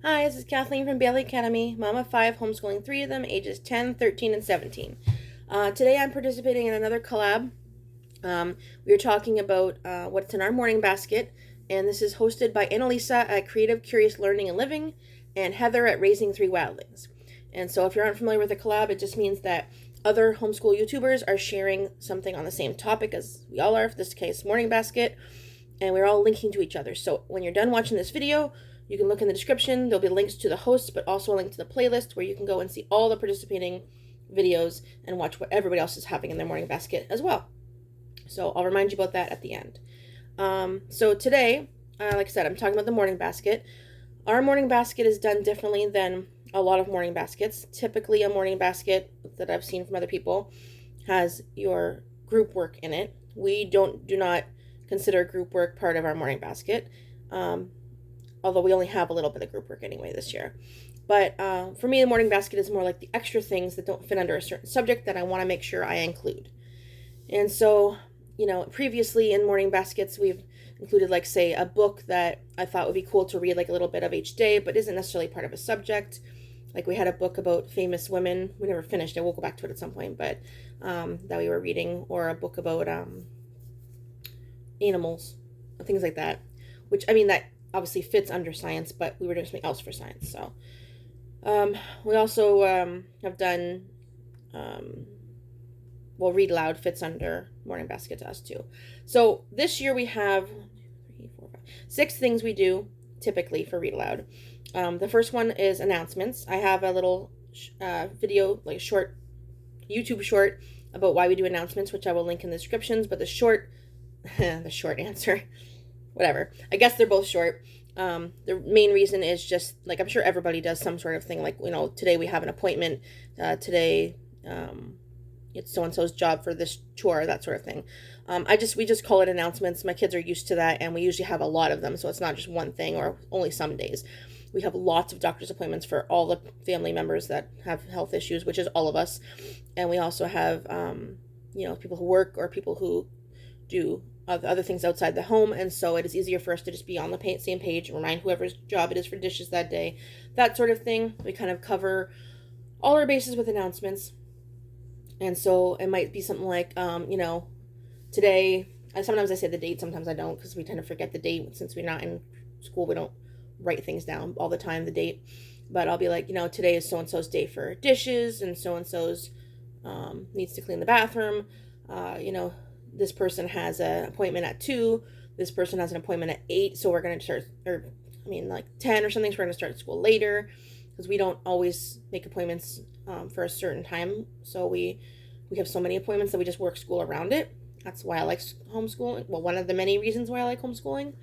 Hi, this is Kathleen from Bailey Academy, mom of five, homeschooling three of them, ages 10, 13, and 17. Today I'm participating in another collab. We are talking about what's in our morning basket, and this is hosted by Annalisa at Creative Curious Learning and Living and Heather at Raising Three Wildlings. And so if you aren't familiar with the collab, it just means that other homeschool YouTubers are sharing something on the same topic as we all are, for this case, morning basket, and we're all linking to each other. So when you're done watching this video, you can look in the description. There'll be links to the hosts, but also a link to the playlist where you can go and see all the participating videos and watch what everybody else is having in their morning basket as well. So I'll remind you about that at the end. So today, like I said, I'm talking about the morning basket. Our morning basket is done differently than a lot of morning baskets. Typically, a morning basket that I've seen from other people has your group work in it. We do not consider group work part of our morning basket, although we only have a little bit of group work anyway this year. But for me, the morning basket is more like the extra things that don't fit under a certain subject that I want to make sure I include. And so, previously in morning baskets, we've included, like, say, a book that I thought would be cool to read, like, a little bit of each day, but isn't necessarily part of a subject. Like, we had a book about famous women. We never finished it. We'll go back to it at some point, but that we were reading, or a book about animals, things like that. Which, I mean, that obviously fits under science, but we were doing something else for science. So we also have done, read aloud fits under morning basket to us too. So this year we have 6 things we do typically for read aloud. The first one is announcements. I have a little video, like a short YouTube short about why we do announcements, which I will link in the descriptions. But the short answer, whatever. I guess they're both short. The main reason is just, like, I'm sure everybody does some sort of thing. Like, today we have an appointment. Today, it's so and so's job for this chore, that sort of thing. We just call it announcements. My kids are used to that, and we usually have a lot of them, so it's not just one thing or only some days. We have lots of doctor's appointments for all the family members that have health issues, which is all of us. And we also have, people who work or people who do other things outside the home. And so it is easier for us to just be on the same page, remind whoever's job it is for dishes that day, that sort of thing. We kind of cover all our bases with announcements. And so it might be something like, today, sometimes I say the date, sometimes I don't, because we tend to forget the date. Since we're not in school, we don't write things down all the time, the date. But I'll be like, today is so-and-so's day for dishes, and so-and-so's needs to clean the bathroom. This person has an appointment at 2. This person has an appointment at 8. So we're going to start, like 10 or something. So we're going to start school later, because we don't always make appointments for a certain time. So we have so many appointments that we just work school around it. That's why I like homeschooling. Well, one of the many reasons why I like homeschooling.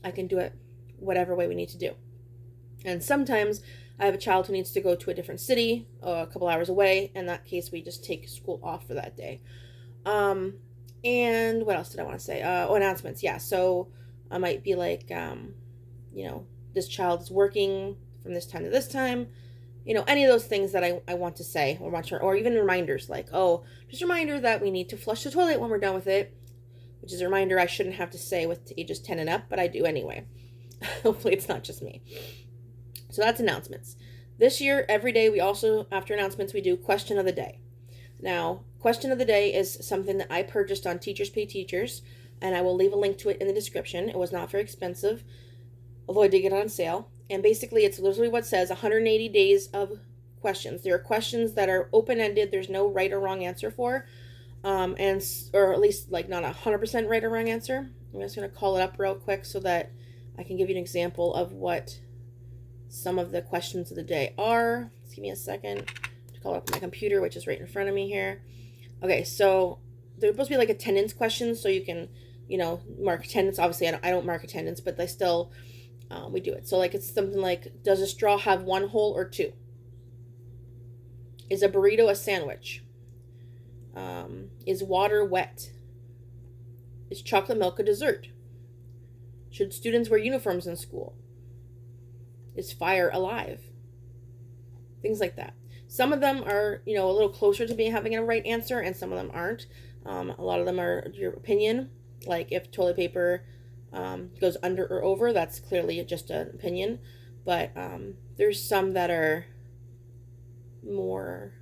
I can do it whatever way we need to do. And sometimes I have a child who needs to go to a different city, a couple hours away. In that case, we just take school off for that day. And what else did I want to say? Announcements. Yeah. So I might be like, this child is working from this time to this time. Any of those things that I want to say or even reminders, like, just a reminder that we need to flush the toilet when we're done with it, which is a reminder I shouldn't have to say with ages 10 and up, but I do anyway. Hopefully it's not just me. So that's announcements. This year, every day, we also, after announcements, we do question of the day. Now, question of the day is something that I purchased on Teachers Pay Teachers, and I will leave a link to it in the description. It was not very expensive, although I did get it on sale. And basically, it's literally what says 180 days of questions. There are questions that are open-ended. There's no right or wrong answer for, or at least, like, not 100% right or wrong answer. I'm just going to call it up real quick so that I can give you an example of what some of the questions of the day are. Just give me a second to call up my computer, which is right in front of me here. Okay, so they're supposed to be like attendance questions, so you can, mark attendance. Obviously, I don't mark attendance, but they still, we do it. So, like, it's something like, does a straw have 1 hole or 2? Is a burrito a sandwich? Is water wet? Is chocolate milk a dessert? Should students wear uniforms in school? Is fire alive? Things like that. Some of them are, a little closer to having a right answer, and some of them aren't. A lot of them are your opinion. Like, if toilet paper goes under or over, that's clearly just an opinion. but there's some that are more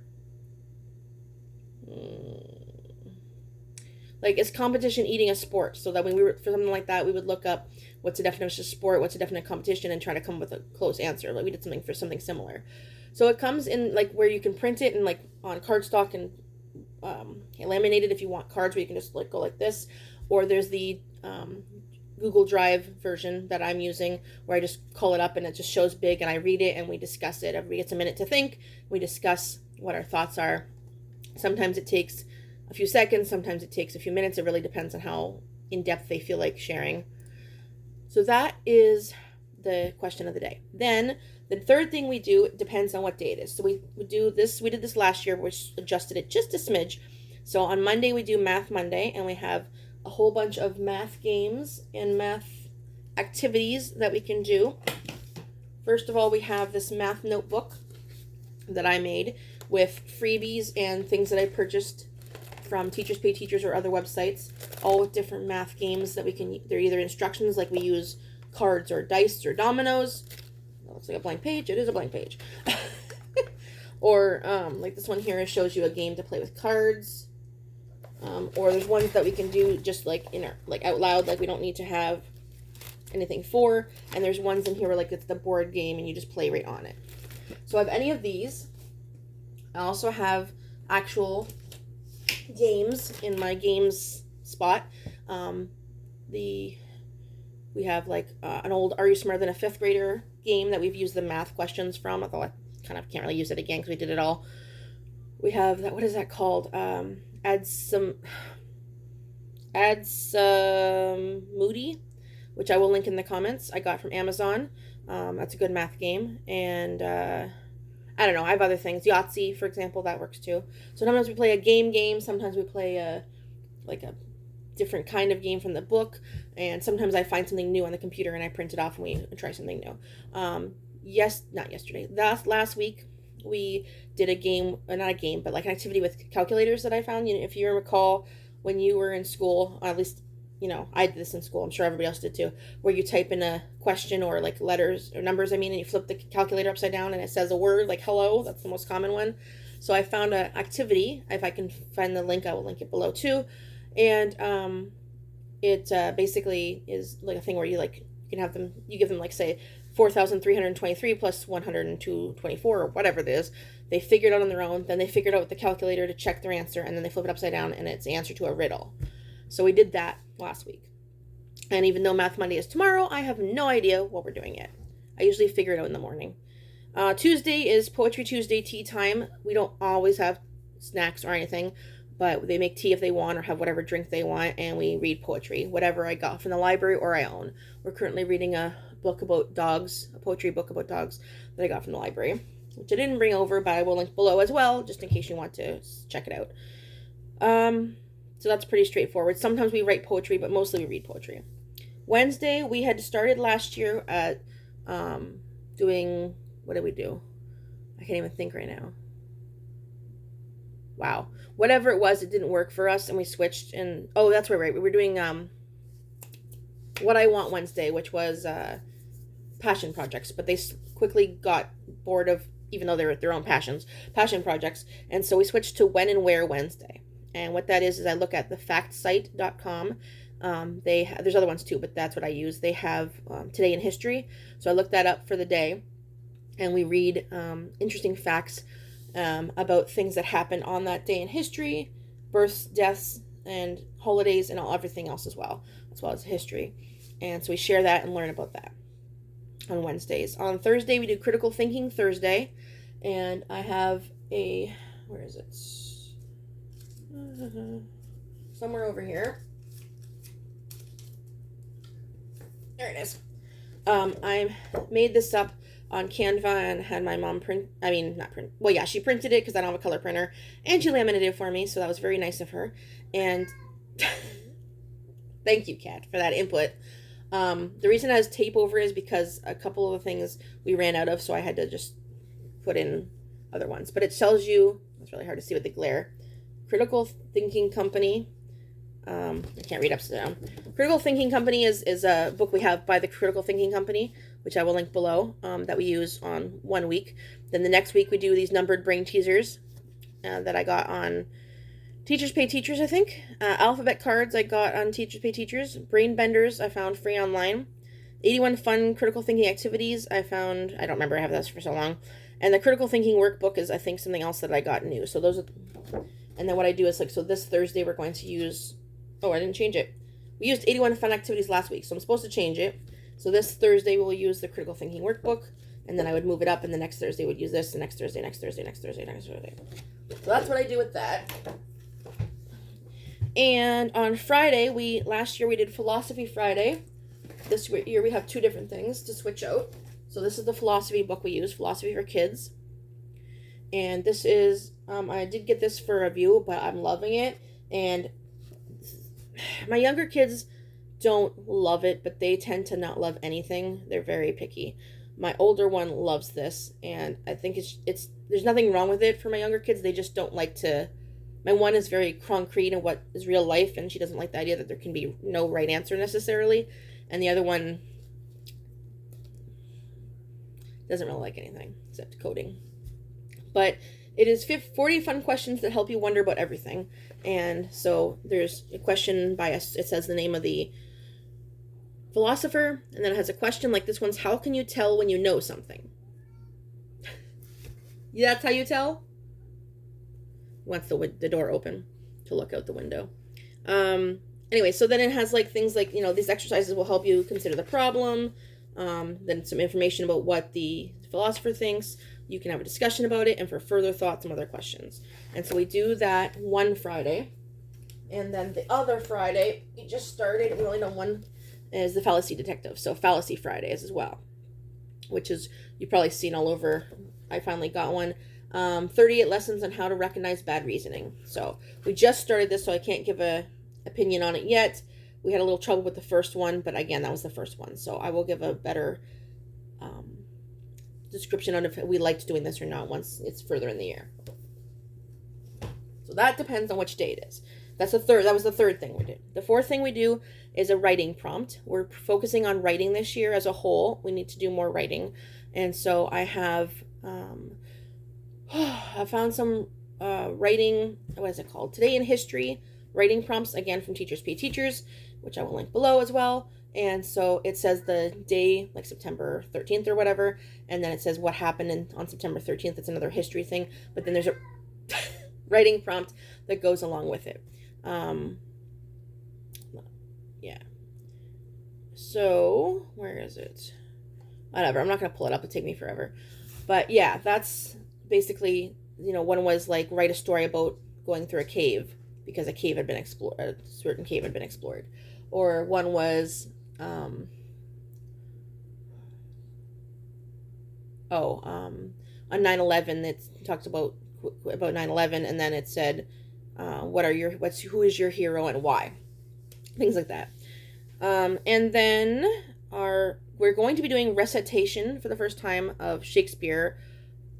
like, is competition eating a sport? So that when we were for something like that, we would look up what's the definition of sport, what's the definition of competition, and try to come up with a close answer. Like we did something for something similar. So it comes in like where you can print it and like on cardstock and laminated if you want cards where you can just like go like this, or there's the Google Drive version that I'm using where I just call it up and it just shows big and I read it and we discuss it. Everybody gets a minute to think. We discuss what our thoughts are. Sometimes it takes a few seconds, sometimes it takes a few minutes. It really depends on how in depth they feel like sharing. So that is the question of the day. Then the third thing we do depends on what day it is. So we did this last year, which adjusted it just a smidge. So on Monday we do Math Monday, and we have a whole bunch of math games and math activities that we can do. First of all, we have this math notebook that I made with freebies and things that I purchased from Teachers Pay Teachers or other websites, all with different math games that we can. They're either instructions like we use cards or dice or dominoes. That looks like a blank page. It is a blank page. Or like this one here shows you a game to play with cards. Or there's ones that we can do just like like out loud, like we don't need to have anything for. And there's ones in here where like it's the board game and you just play right on it. So I have any of these. I also have actual games in my games spot. We have like an old Are You Smarter Than a Fifth Grader game that we've used the math questions from, although I kind of can't really use it again because we did it all. We have that, what is that called? Add some Moody, which I will link in the comments. I got from Amazon. That's a good math game. And I don't know, I have other things. Yahtzee, for example, that works too. So sometimes we play a game. Sometimes we play a different kind of game from the book. And sometimes I find something new on the computer and I print it off and we try something new. Not yesterday. Last week we did a game, not a game, but like an activity with calculators that I found. You know, if you recall when you were in school, at least, you know, I did this in school. I'm sure everybody else did too, where you type in a question or like letters or numbers, and you flip the calculator upside down and it says a word like hello. That's the most common one. So I found an activity. If I can find the link, I will link it below too. And it basically is like a thing where you give them like say 4,323 plus 102.24 or whatever it is. They figure it out on their own. Then they figure it out with the calculator to check their answer, and then they flip it upside down and it's the answer to a riddle. So we did that last week. And even though Math Monday is tomorrow, I have no idea what we're doing yet. I usually figure it out in the morning. Tuesday is Poetry Tuesday tea time. We don't always have snacks or anything, but they make tea if they want or have whatever drink they want, and we read poetry, whatever I got from the library or I own. We're currently reading a book about dogs, a poetry book about dogs that I got from the library, which I didn't bring over, but I will link below as well, just in case you want to check it out. So that's pretty straightforward. Sometimes we write poetry, but mostly we read poetry. Wednesday, we had started last year at doing, what did we do? I can't even think right now. Wow. Whatever it was, it didn't work for us, and we switched, and, oh, that's right. We were doing What I Want Wednesday, which was passion projects, but they quickly got bored of, even though they were their own passion projects, and so we switched to When and Where Wednesday. And what that is I look at thefactsite.com. There's other ones too, but that's what I use. They have Today in History, so I look that up for the day, and we read interesting facts about things that happened on that day in history, births, deaths, and holidays, and everything else as well as history. And so we share that and learn about that on Wednesdays. On Thursday, we do Critical Thinking Thursday, and I have where is it? Somewhere over here. There it is. I made this up on Canva and had my mom she printed it because I don't have a color printer, and she laminated it for me, so that was very nice of her. And thank you, Kat, for that input. The reason I has tape over is because a couple of the things we ran out of, so I had to just put in other ones. But it tells you, it's really hard to see with the glare, Critical Thinking Company. I can't read upside down. Critical Thinking Company is a book we have by the Critical Thinking Company, which I will link below, that we use on 1 week. Then the next week we do these numbered brain teasers that I got on Teachers Pay Teachers, I think. Alphabet cards I got on Teachers Pay Teachers. Brain benders I found free online. 81 fun critical thinking activities I found. I don't remember, I have this for so long. And the critical thinking workbook is, I think, something else that I got new. So those are, and then what I do is, like, so this Thursday we're going to use, oh, I didn't change it. We used 81 fun activities last week, so I'm supposed to change it. So this Thursday we'll use the critical thinking workbook, and then I would move it up, and the next Thursday would use this, the next Thursday, next Thursday, next Thursday, next Thursday. So that's what I do with that. And on Friday, last year we did Philosophy Friday. This year we have 2 different things to switch out. So this is the philosophy book we use, Philosophy for Kids. And this is, I did get this for review, but I'm loving it. And my younger kids don't love it, but they tend to not love anything. They're very picky. My older one loves this, and I think it's there's nothing wrong with it for my younger kids. They just don't like to. My one is very concrete in what is real life, and she doesn't like the idea that there can be no right answer necessarily. And the other one doesn't really like anything except coding. But it is 40 fun questions that help you wonder about everything. And so there's a question by us. It says the name of the philosopher, and then it has a question like this one's, how can you tell when you know something? That's how you tell? Wants the door open to look out the window. Anyway, so then it has like things like, these exercises will help you consider the problem. Then some information about what the philosopher thinks. You can have a discussion about it, and for further thoughts, some other questions. And so we do that one Friday. And then the other Friday, we just started, we only know one, is the Fallacy Detective. So Fallacy Fridays as well, which is, you've probably seen all over. I finally got one. 38 lessons on how to recognize bad reasoning. So we just started this, so I can't give a opinion on it yet. We had a little trouble with the first one, but again, that was the first one. So I will give a better description on if we liked doing this or not once it's further in the year. So that depends on which day it is. That was the third thing we did. The fourth thing we do is a writing prompt. We're focusing on writing this year as a whole. We need to do more writing. And so I have, I found some writing, what is it called? Today in History writing prompts, again from Teachers Pay Teachers, which I will link below as well. And so it says the day, like September 13th or whatever, and then it says what happened on September 13th. It's another history thing, but then there's a writing prompt that goes along with it. Yeah. So, where is it? Whatever, I'm not going to pull it up. It'll take me forever. But yeah, that's basically, one was like write a story about going through a cave because a cave had been explored, a certain cave had been explored. Or one was, on 9/11, it talked about 9/11, and then it said, who is your hero and why? Things like that. And then we're going to be doing recitation for the first time of Shakespeare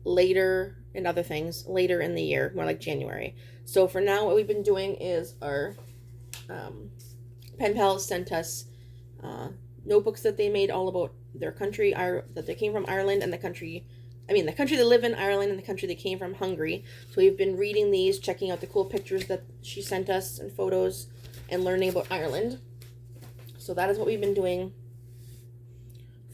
later, and other things later in the year, more like January. So for now, what we've been doing is our pen pals sent us notebooks that they made all about their country, that they came from, Ireland, and the country they live in, Ireland, and the country they came from, Hungary. So we've been reading these, checking out the cool pictures that she sent us and photos, and learning about Ireland. So that is what we've been doing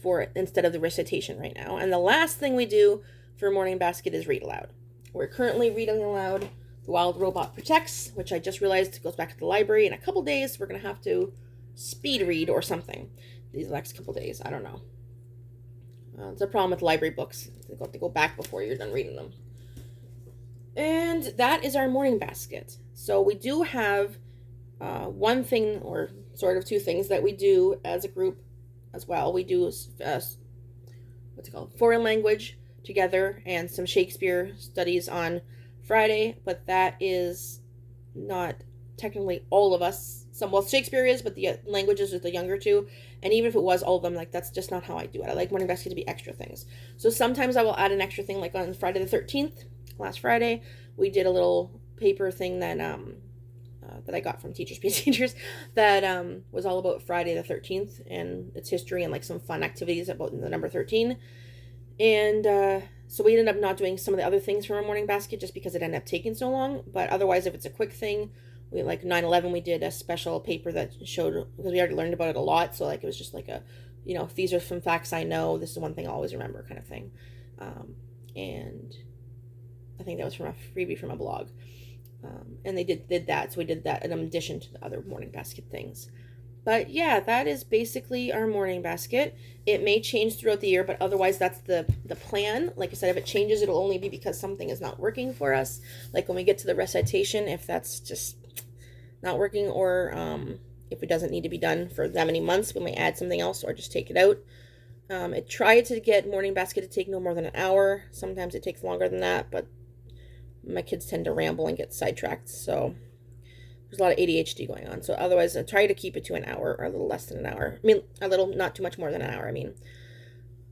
for it instead of the recitation right now. And the last thing we do for Morning Basket is read aloud. We're currently reading aloud The Wild Robot Protects, which I just realized goes back to the library. In a couple days, we're going to have to speed read or something. These next couple days, I don't know. It's a problem with library books. You have to go back before you're done reading them. And that is our morning basket. So we do have one thing, or sort of two things, that we do as a group as well. We do foreign language together and some Shakespeare studies on Friday, but that is not technically all of us. Shakespeare is, but the languages are the younger two. And even if it was all of them, that's just not how I do it. I like morning basket to be extra things. So sometimes I will add an extra thing, like on Friday the 13th, last Friday, we did a little paper thing that that I got from Teachers Be Teachers that was all about Friday the 13th and its history and like some fun activities about the number 13. And so we ended up not doing some of the other things from our morning basket just because it ended up taking so long. But otherwise, if it's a quick thing, we like 9/11, we did a special paper that showed, because we already learned about it a lot. So like it was just like a, if these are some facts I know, this is one thing I'll always remember kind of thing. And I think that was from a freebie from a blog. And they did that. So we did that in addition to the other morning basket things. But yeah, that is basically our morning basket. It may change throughout the year, but otherwise that's the plan. Like I said, if it changes, it'll only be because something is not working for us. Like when we get to the recitation, if that's just not working, or if it doesn't need to be done for that many months, we may add something else or just take it out. I try to get morning basket to take no more than an hour. Sometimes it takes longer than that, but my kids tend to ramble and get sidetracked, so there's a lot of ADHD going on. So otherwise, I try to keep it to an hour or a little less than an hour. I mean, a little, not too much more than an hour, I mean.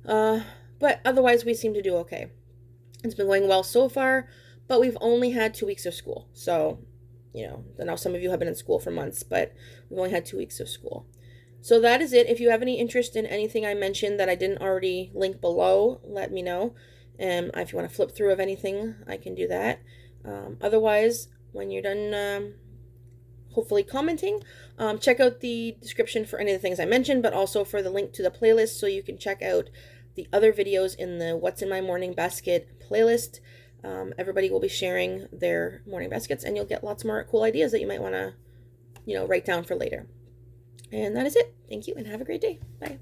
But otherwise, we seem to do okay. It's been going well so far, but we've only had 2 weeks of school. So, I know some of you have been in school for months, but we've only had 2 weeks of school. So that is it. If you have any interest in anything I mentioned that I didn't already link below, let me know. If you want to flip through of anything, I can do that. Otherwise, when you're done hopefully commenting, check out the description for any of the things I mentioned, but also for the link to the playlist so you can check out the other videos in the What's in My Morning Basket playlist. Everybody will be sharing their morning baskets, and you'll get lots more cool ideas that you might want to, write down for later. And that is it. Thank you, and have a great day. Bye.